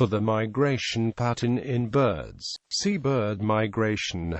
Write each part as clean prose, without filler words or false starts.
For the migration pattern in birds, see bird migration.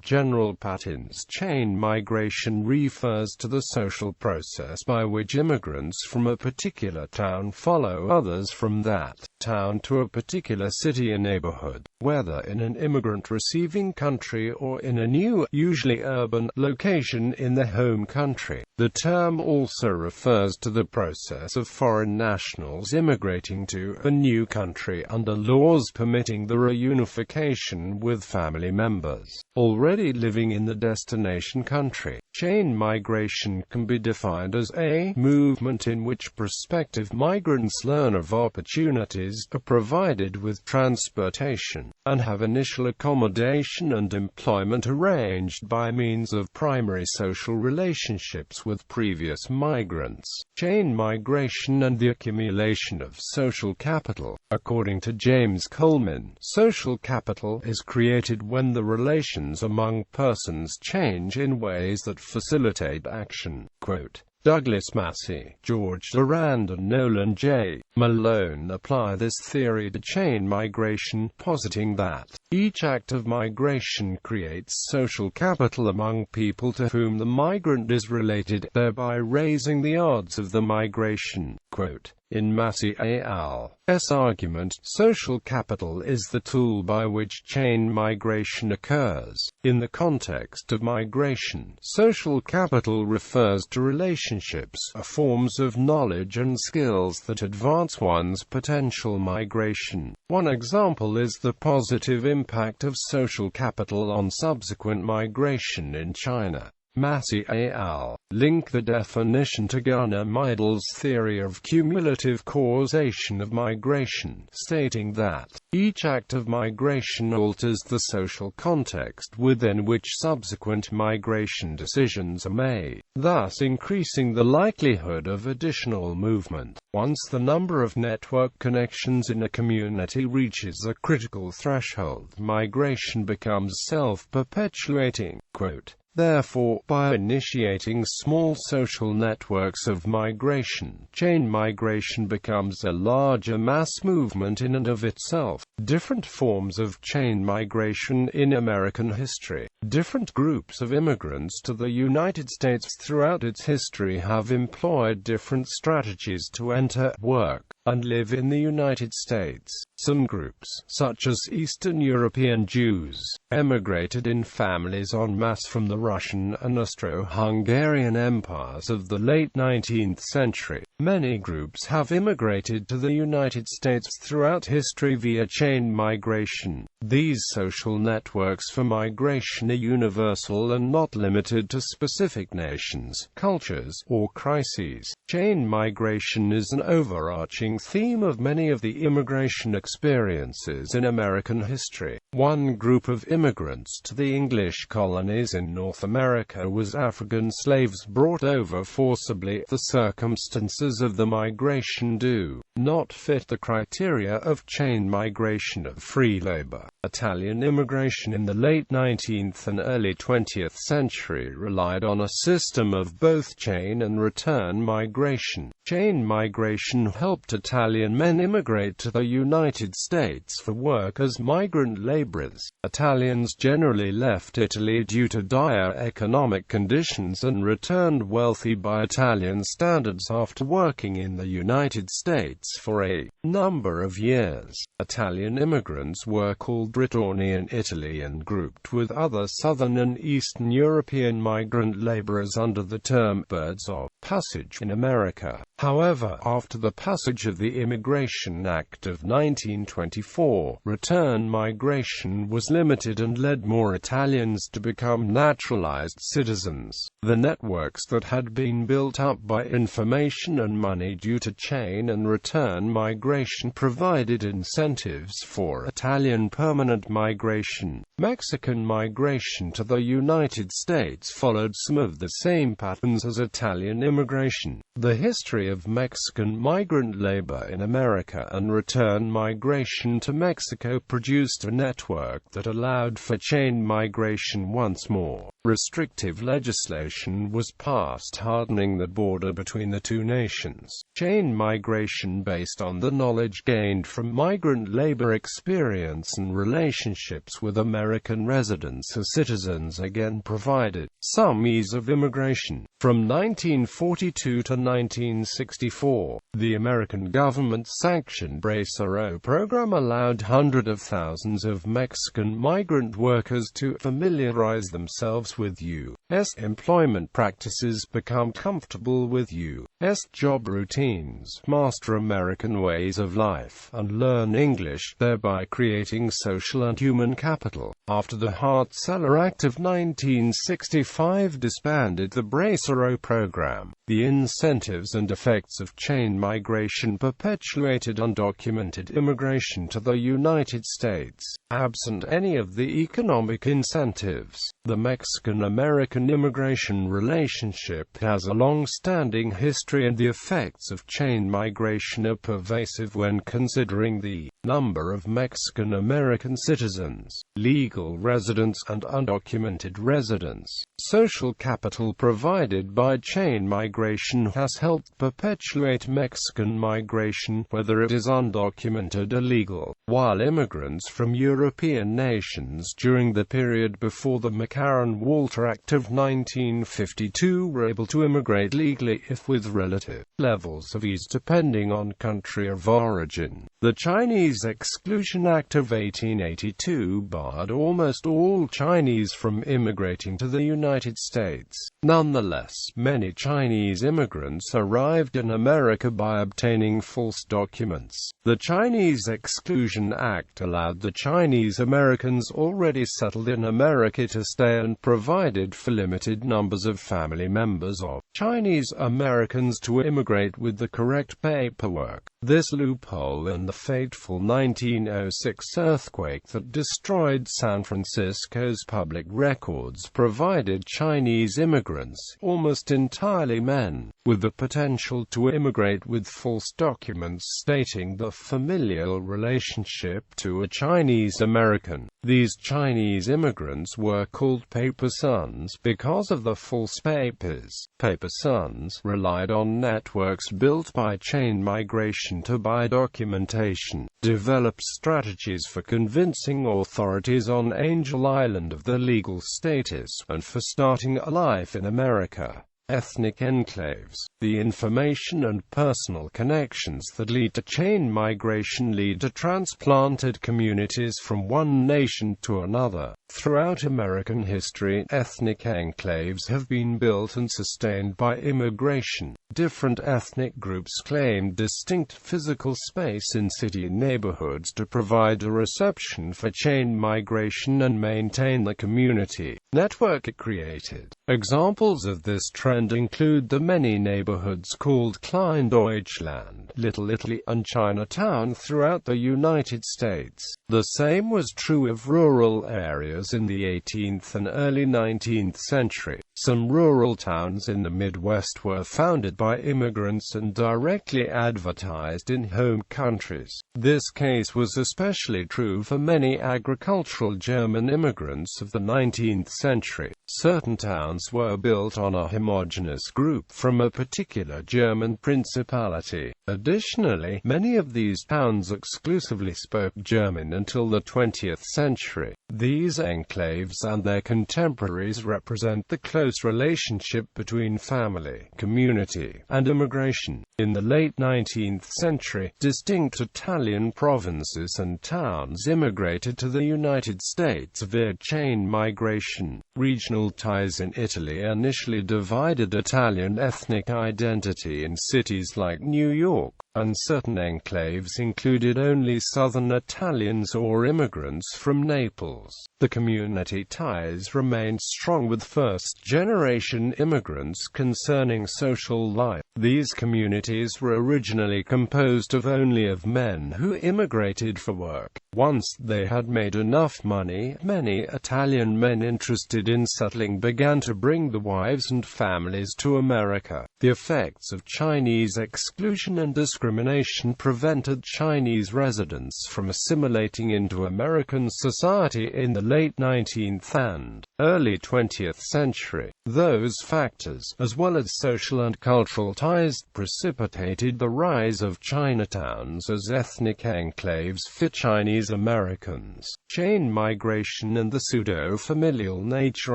General patterns. Chain migration refers to the social process by which immigrants from a particular town follow others from that town to a particular city or neighborhood, whether in an immigrant-receiving country or in a new, usually urban, location in the home country. The term also refers to the process of foreign nationals immigrating to a new country under laws permitting the reunification with family members already living in the destination country. Chain migration can be defined as a movement in which prospective migrants learn of opportunities, are provided with transportation, and have initial accommodation and employment arranged by means of primary social relationships with previous migrants. Chain migration and the accumulation of social capital. According to James Coleman, social capital is created when the relations among persons change in ways that facilitate action. Quote, Douglas Massey, George Durand and Nolan J. Malone apply this theory to chain migration, positing that each act of migration creates social capital among people to whom the migrant is related, thereby raising the odds of the migration. Quote, in Massey et al.'s argument, social capital is the tool by which chain migration occurs. In the context of migration, social capital refers to relationships, or forms of knowledge and skills that advance one's potential migration. One example is the positive impact of social capital on subsequent migration in China. Massey et al. Link the definition to Gunnar Myrdal's theory of cumulative causation of migration, stating that each act of migration alters the social context within which subsequent migration decisions are made, thus increasing the likelihood of additional movement. Once the number of network connections in a community reaches a critical threshold, migration becomes self-perpetuating. Quote, therefore, by initiating small social networks of migration, chain migration becomes a larger mass movement in and of itself. Different forms of chain migration in American history. Different groups of immigrants to the United States throughout its history have employed different strategies to enter, work, and live in the United States. Some groups, such as Eastern European Jews, emigrated in families en masse from the Russian and Austro-Hungarian empires of the late 19th century. Many groups have immigrated to the United States throughout history via chain migration. These social networks for migration are universal and not limited to specific nations, cultures, or crises. Chain migration is an overarching theme of many of the immigration experiences in American history. One group of immigrants to the English colonies in North America was African slaves brought over forcibly. The circumstances of the migration do not fit the criteria of chain migration of free labor. Italian immigration in the late 19th and early 20th century relied on a system of both chain and return migration. Chain migration helped Italian men immigrate to the United States for work as migrant laborers. Italians generally left Italy due to dire economic conditions and returned wealthy by Italian standards after working in the United States for a number of years. Italian immigrants were called ritorni in Italy and grouped with other Southern and Eastern European migrant laborers under the term birds of passage in America. However, after the passage of the Immigration Act of 1924, return migration was limited and led more Italians to become naturalized citizens. The networks that had been built up by information and money due to chain and return migration provided incentives for Italian permanent migration. Mexican migration to the United States followed some of the same patterns as Italian immigration. The history of Mexican migrant labor in America and return migration to Mexico produced a network that allowed for chain migration once more. Restrictive legislation was passed hardening the border between the two nations. Chain migration based on the knowledge gained from migrant labor experience and relationships with American residents as citizens again provided some ease of immigration. From 1942 to 1964, the American government-sanctioned Bracero program allowed hundreds of thousands of Mexican migrant workers to familiarize themselves with U.S. employment practices, become comfortable with U.S. job routines, master American ways of life, and learn English, thereby creating social and human capital. After the Saller Act of 1965 disbanded the Bracero program, the incentives and effects of chain migration perpetuated undocumented immigration to the United States. Absent any of the economic incentives, the Mexican-American immigration relationship has a long-standing history, and the effects of chain migration are pervasive when considering the number of Mexican-American citizens, legal residents and undocumented residents. Social capital provided by chain migration has helped perpetuate Mexican migration, whether it is undocumented or legal, while immigrants from European nations during the period before the McCarran-Walter Act of 1952 were able to immigrate legally, if with relative levels of ease depending on country of origin. The Chinese Exclusion Act of 1882 barred almost all Chinese from immigrating to the United States. Nonetheless, many Chinese immigrants arrived in America by obtaining false documents. The Chinese Exclusion Act allowed the Chinese Americans already settled in America to stay and provided for limited numbers of family members of Chinese Americans to immigrate with the correct paperwork. This loophole and the fateful 1906 earthquake that destroyed San Francisco's public records provided Chinese immigrants, almost entirely men, with the potential to immigrate with false documents stating the familial relationship to a Chinese American. These Chinese immigrants were called paper sons because of the false papers. Paper sons relied on networks built by chain migration to buy documentation, developed strategies for convincing authorities on Angel Island of their legal status, and for starting a life in America. Ethnic enclaves. The information and personal connections that lead to chain migration lead to transplanted communities from one nation to another. Throughout American history, ethnic enclaves have been built and sustained by immigration. Different ethnic groups claimed distinct physical space in city neighborhoods to provide a reception for chain migration and maintain the community network it created. Examples of this trend include the many neighborhoods called Klein Deutschland, Little Italy, and Chinatown throughout the United States. The same was true of rural areas in the 18th and early 19th century. Some rural towns in the Midwest were founded by immigrants and directly advertised in home countries. This case was especially true for many agricultural German immigrants of the 19th century. Certain towns were built on a homogeneous group from a particular German principality. Additionally, many of these towns exclusively spoke German until the 20th century. These enclaves and their contemporaries represent the close relationship between family, community, and immigration. In the late 19th century, distinct Italian provinces and towns immigrated to the United States via chain migration. Regional ties in Italy initially divided Italian ethnic identity in cities like New York, and certain enclaves included only southern Italians or immigrants from Naples. The community ties remained strong with first-generation immigrants concerning social life. These communities were originally composed only of men who immigrated for work. Once they had made enough money, many Italian men interested in settling began to bring the wives and families to America. The effects of Chinese exclusion and discrimination prevented Chinese residents from assimilating into American society in the late 19th and early 20th century. Those factors, as well as social and cultural ties, precipitated the rise of Chinatowns as ethnic enclaves for Chinese Americans. Chain migration and the pseudo-familial nature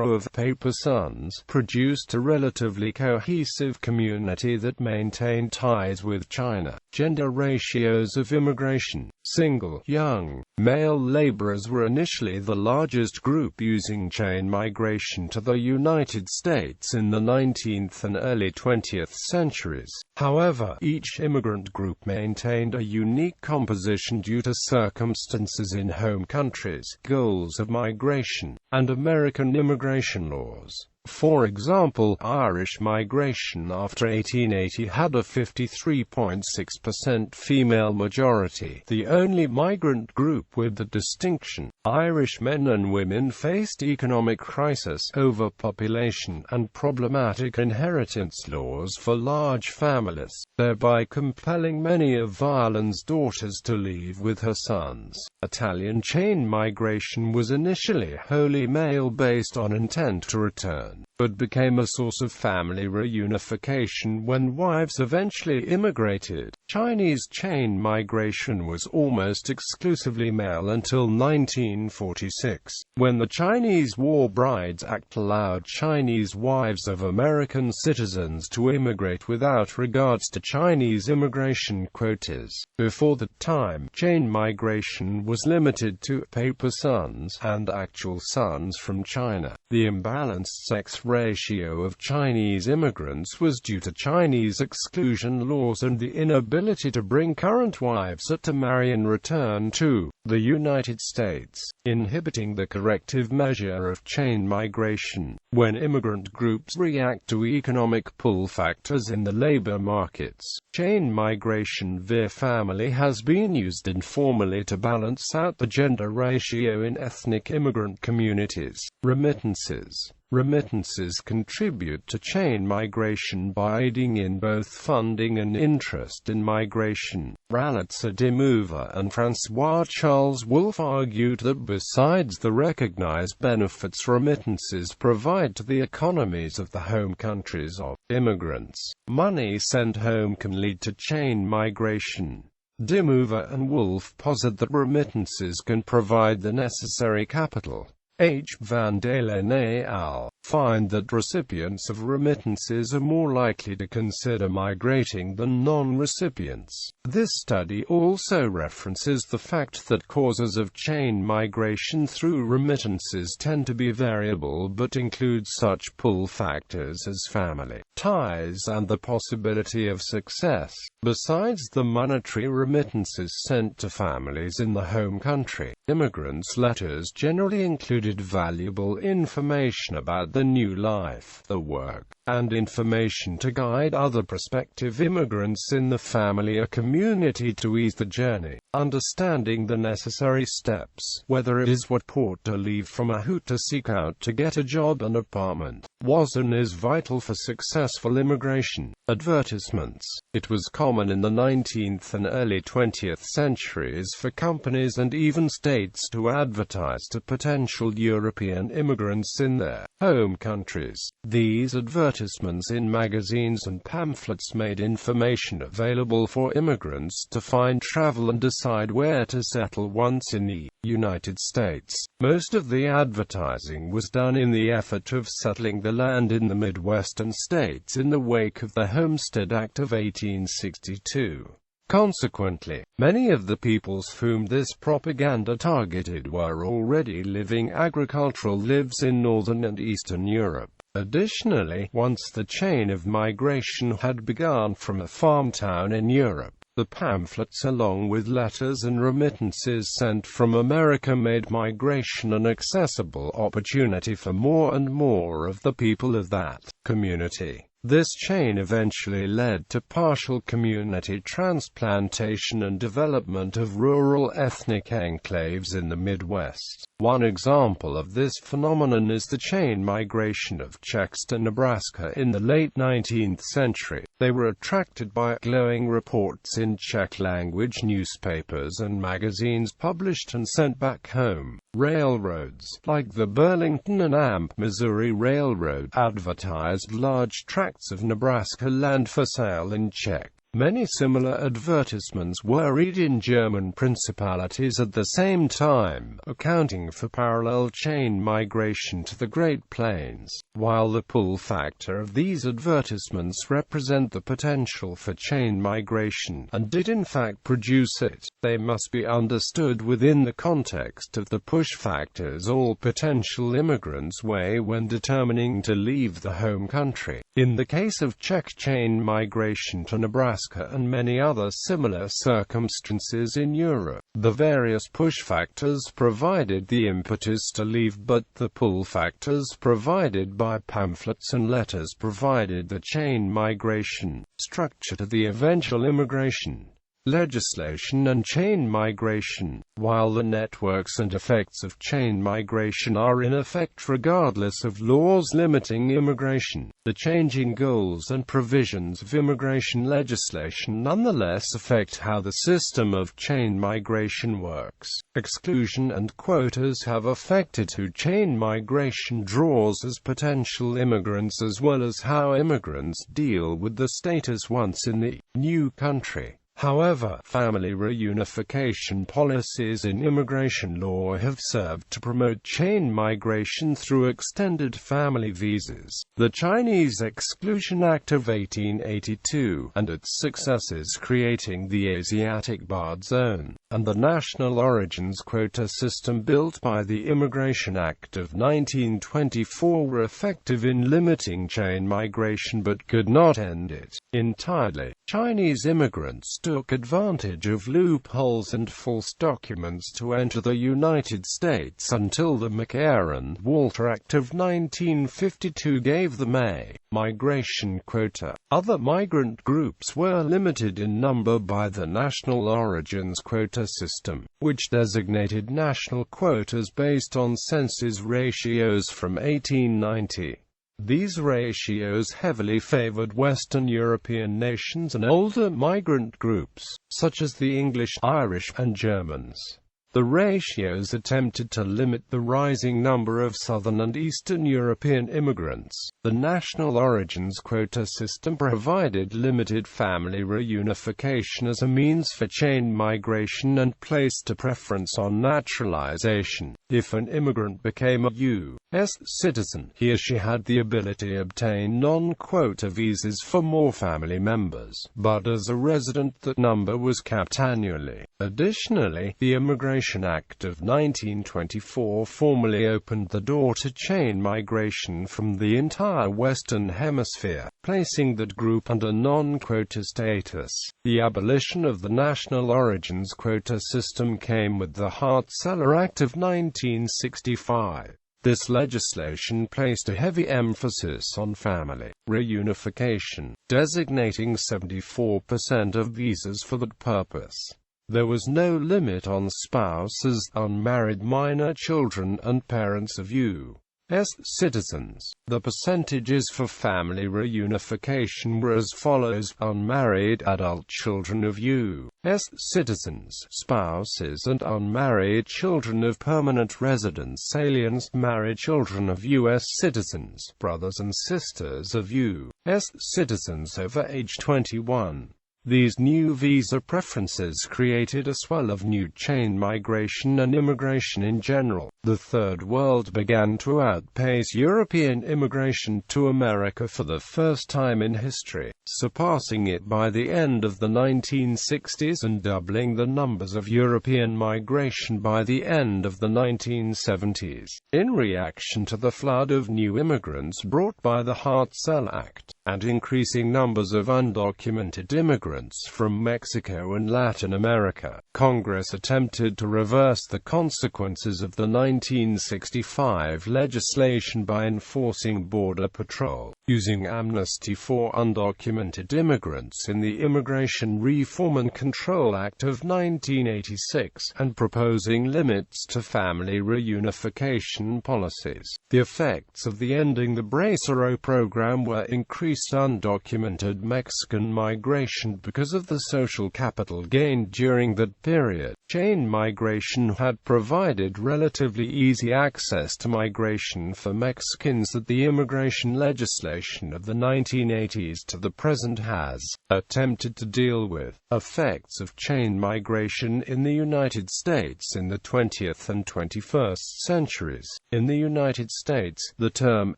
of paper sons produced a relatively cohesive community that maintained ties with China. Gender ratios of immigration. Single, young, male laborers were initially the largest group using chain migration to the United States in the 19th and early 20th centuries. However, each immigrant group maintained a unique composition due to circumstances in home countries, goals of migration, and American immigration laws. For example, Irish migration after 1880 had a 53.6% female majority, the only migrant group with the distinction. Irish men and women faced economic crisis, overpopulation, and problematic inheritance laws for large families, thereby compelling many of Ireland's daughters to leave with her sons. Italian chain migration was initially wholly male based on intent to return, but became a source of family reunification when wives eventually immigrated. Chinese chain migration was almost exclusively male until 1946, when the Chinese War Brides Act allowed Chinese wives of American citizens to immigrate without regards to Chinese immigration quotas. Before that time, chain migration was limited to paper sons and actual sons from China. The imbalanced sex ratio of Chinese immigrants was due to Chinese exclusion laws and the inability to bring current wives to marry and return to the United States, inhibiting the corrective measure of chain migration. When immigrant groups react to economic pull factors in the labor markets, chain migration via family has been used informally to balance out the gender ratio in ethnic immigrant communities. Remittances. Remittances contribute to chain migration by aiding in both funding and interest in migration. Ralitza de Mover and François Charles Wolfe argued that besides the recognized benefits remittances provide to the economies of the home countries of immigrants, money sent home can lead to chain migration. De Mover and Wolfe posit that remittances can provide the necessary capital. H. Van Dalen et al. Find that recipients of remittances are more likely to consider migrating than non-recipients. This study also references the fact that causes of chain migration through remittances tend to be variable but include such pull factors as family ties and the possibility of success. Besides the monetary remittances sent to families in the home country, immigrants' letters generally included valuable information about the new life, the work, and information to guide other prospective immigrants in the family or community to ease the journey. Understanding the necessary steps, whether it is what port to leave from or who to seek out to get a job and apartment, was and is vital for successful immigration. Advertisements. It was common in the 19th and early 20th centuries for companies and even states to advertise to potential European immigrants in their home countries. These advertisements in magazines and pamphlets made information available for immigrants to find travel and decide where to settle once in the United States. Most of the advertising was done in the effort of settling the land in the Midwestern states in the wake of the Homestead Act of 1862. Consequently, many of the peoples whom this propaganda targeted were already living agricultural lives in Northern and Eastern Europe. Additionally, once the chain of migration had begun from a farm town in Europe, The pamphlets along with letters and remittances sent from America made migration an accessible opportunity for more and more of the people of that community. This chain eventually led to partial community transplantation and development of rural ethnic enclaves in the Midwest. One example of this phenomenon is the chain migration of Czechs to Nebraska in the late 19th century. They were attracted by glowing reports in Czech-language newspapers and magazines published and sent back home. Railroads, like the Burlington and Amp, Missouri Railroad, advertised large tracts of Nebraska land for sale in Czech. Many similar advertisements were read in German principalities at the same time, accounting for parallel chain migration to the Great Plains. While the pull factor of these advertisements represent the potential for chain migration, and did in fact produce it, they must be understood within the context of the push factors all potential immigrants weigh when determining to leave the home country. In the case of Czech chain migration to Nebraska and many other similar circumstances in Europe, the various push factors provided the impetus to leave, but the pull factors provided by pamphlets and letters provided the chain migration structure to the eventual immigration. Legislation and chain migration. While the networks and effects of chain migration are in effect regardless of laws limiting immigration, the changing goals and provisions of immigration legislation nonetheless affect how the system of chain migration works. Exclusion and quotas have affected who chain migration draws as potential immigrants as well as how immigrants deal with the status once in the new country. However, family reunification policies in immigration law have served to promote chain migration through extended family visas. The Chinese Exclusion Act of 1882, and its successors creating the Asiatic Barred Zone, and the national origins quota system built by the Immigration Act of 1924 were effective in limiting chain migration but could not end it entirely. Chinese immigrants took advantage of loopholes and false documents to enter the United States until the McCarran-Walter Act of 1952 gave them a migration quota. Other migrant groups were limited in number by the national origins quota system, which designated national quotas based on census ratios from 1890. These ratios heavily favored Western European nations and older migrant groups, such as the English, Irish, and Germans. The ratios attempted to limit the rising number of Southern and Eastern European immigrants. The national origins quota system provided limited family reunification as a means for chain migration and placed a preference on naturalization. If an immigrant became a U.S. citizen, he or she had the ability to obtain non-quota visas for more family members, but as a resident that number was capped annually. Additionally, the Immigration Act of 1924 formally opened the door to chain migration from the entire Western Hemisphere, placing that group under non-quota status. The abolition of the national origins quota system came with the Saller Act of 1965. This legislation placed a heavy emphasis on family reunification, designating 74% of visas for that purpose. There was no limit on spouses, unmarried minor children, and parents of U.S. citizens. The percentages for family reunification were as follows: unmarried adult children of U.S. citizens, spouses and unmarried children of permanent residents, aliens, married children of U.S. citizens, brothers and sisters of U.S. citizens over age 21. These new visa preferences created a swell of new chain migration and immigration in general. The Third World began to outpace European immigration to America for the first time in history, surpassing it by the end of the 1960s and doubling the numbers of European migration by the end of the 1970s. In reaction to the flood of new immigrants brought by the Saller Act, and increasing numbers of undocumented immigrants, immigrants from Mexico and Latin America. Congress attempted to reverse the consequences of the 1965 legislation by enforcing Border Patrol, using amnesty for undocumented immigrants in the Immigration Reform and Control Act of 1986, and proposing limits to family reunification policies. The effects of the Ending the Bracero program were increased undocumented Mexican migration because of the social capital gained during that period. Chain migration had provided relatively easy access to migration for Mexicans that the immigration legislation of the 1980s to the present has attempted to deal with. Effects of chain migration in the United States in the 20th and 21st centuries. In the United States, the term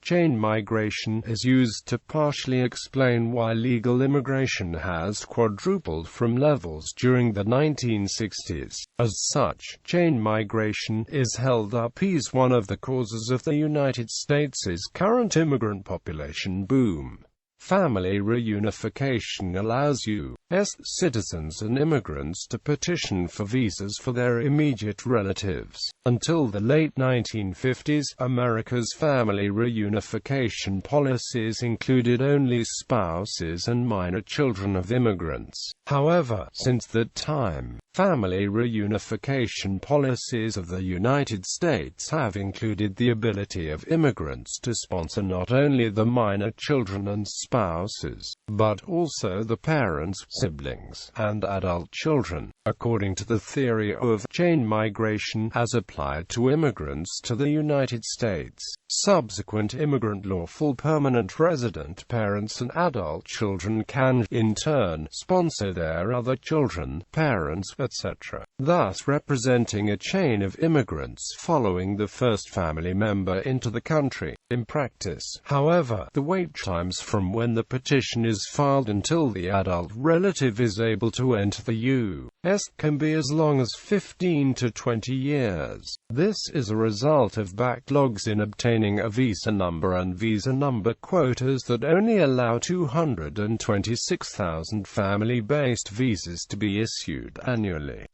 chain migration is used to partially explain why legal immigration has quadrupled from levels during the 1960s. As such, chain migration is held up as one of the causes of the United States' current immigrant population boom. Family reunification allows U.S. citizens and immigrants to petition for visas for their immediate relatives. Until the late 1950s, America's family reunification policies included only spouses and minor children of immigrants. However, since that time, family reunification policies of the United States have included the ability of immigrants to sponsor not only the minor children and spouses, but also the parents, siblings, and adult children. According to the theory of chain migration as applied to immigrants to the United States, subsequent immigrant lawful permanent resident parents and adult children can, in turn, sponsor their other children, parents, etc., thus representing a chain of immigrants following the first family member into the country. In practice, however, the wait times from when the petition is filed until the adult relative is able to enter the U.S. can be as long as 15 to 20 years. This is a result of backlogs in obtaining a visa number and visa number quotas that only allow 226,000 family-based visas to be issued annually.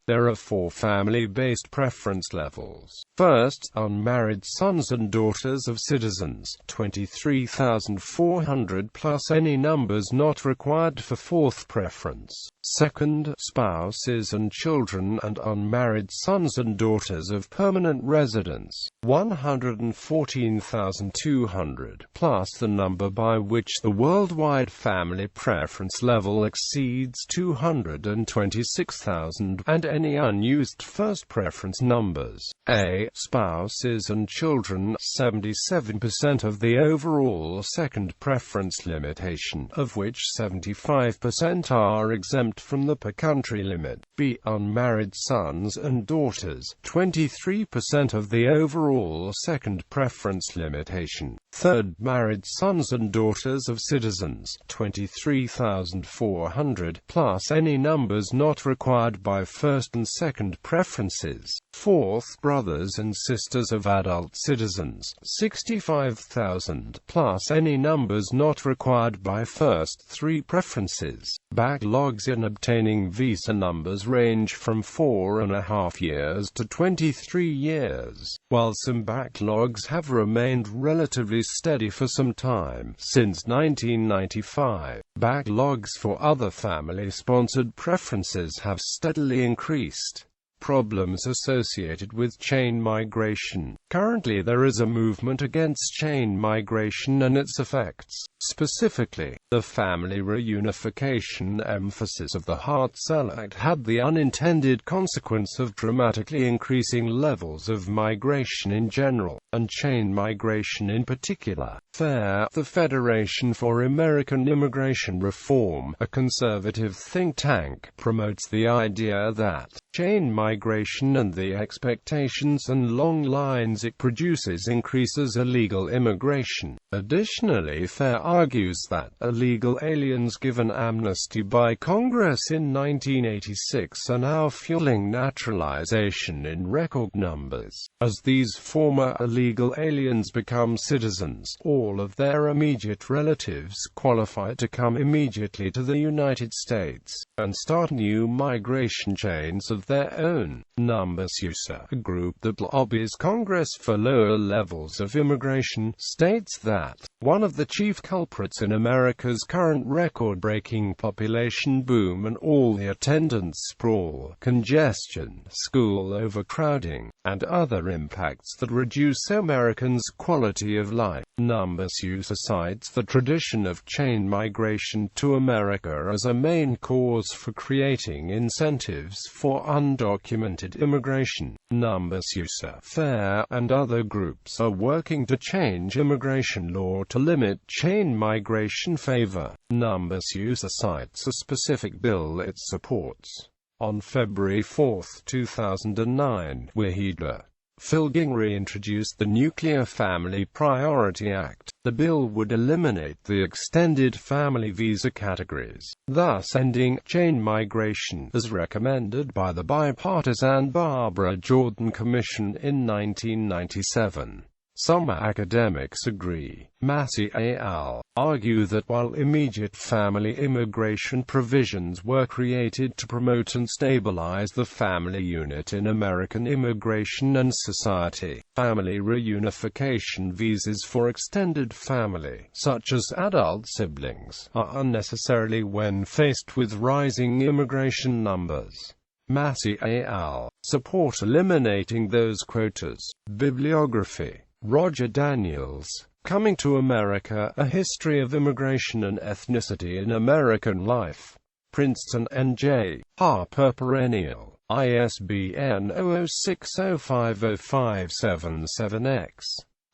There are 4 family-based preference levels. First, unmarried sons and daughters of citizens, 23,400 plus any numbers not required for 4th preference. Second, spouses and children and unmarried sons and daughters of permanent residents, 114,200, plus the number by which the worldwide family preference level exceeds 226,000, and any unused first preference numbers. A. Spouses and children, 77% of the overall second preference limitation, of which 75% are exempt from the per-country limit. B. Unmarried sons and daughters, 23% of the overall second preference limitation. Third, married sons and daughters of citizens, 23,400, plus any numbers not required by first and second preferences. Fourth, brothers and sisters of adult citizens, 65,000, plus any numbers not required by first 3 preferences. Backlogs in obtaining visa numbers range from 4.5 years to 23 years, while some backlogs have remained relatively steady for some time. Since 1995, backlogs for other family-sponsored preferences have steadily increased. Problems associated with chain migration. Currently there is a movement against chain migration and its effects. Specifically, the family reunification emphasis of the Saller Act had the unintended consequence of dramatically increasing levels of migration in general, and chain migration in particular. FAIR, the Federation for American Immigration Reform, a conservative think tank, promotes the idea that chain migration migration and the expectations and long lines it produces increases illegal immigration. Additionally, Fair argues that illegal aliens given amnesty by Congress in 1986 are now fueling naturalization in record numbers. As these former illegal aliens become citizens, all of their immediate relatives qualify to come immediately to the United States and start new migration chains of their own. Numbers User, a group that lobbies Congress for lower levels of immigration, states that one of the chief culprits in America's current record-breaking population boom and all the attendant sprawl, congestion, school overcrowding, and other impacts that reduce Americans' quality of life. Numbers User cites the tradition of chain migration to America as a main cause for creating incentives for undocumented immigration. Numbers User, Fair, and other groups are working to change immigration law to limit chain migration favor. Numbers User cites a specific bill it supports. On February 4, 2009, WIHIDA, Phil Gingrey introduced the Nuclear Family Priority Act. The bill would eliminate the extended family visa categories, thus ending chain migration, as recommended by the bipartisan Barbara Jordan Commission in 1997. Some academics agree. Massey et al. Argue that while immediate family immigration provisions were created to promote and stabilize the family unit in American immigration and society, family reunification visas for extended family, such as adult siblings, are unnecessary when faced with rising immigration numbers. Massey et al. Support eliminating those quotas. Bibliography: Roger Daniels, Coming to America, A History of Immigration and Ethnicity in American Life. Princeton, N.J. Harper Perennial. ISBN 0060505777X.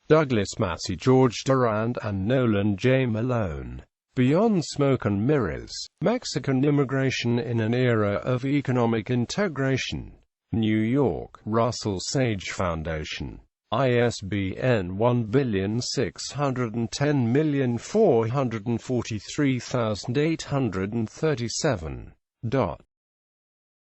Douglas Massey, George Durand, and Nolan J. Malone. Beyond Smoke and Mirrors. Mexican Immigration in an Era of Economic Integration. New York, Russell Sage Foundation. ISBN 16104433837.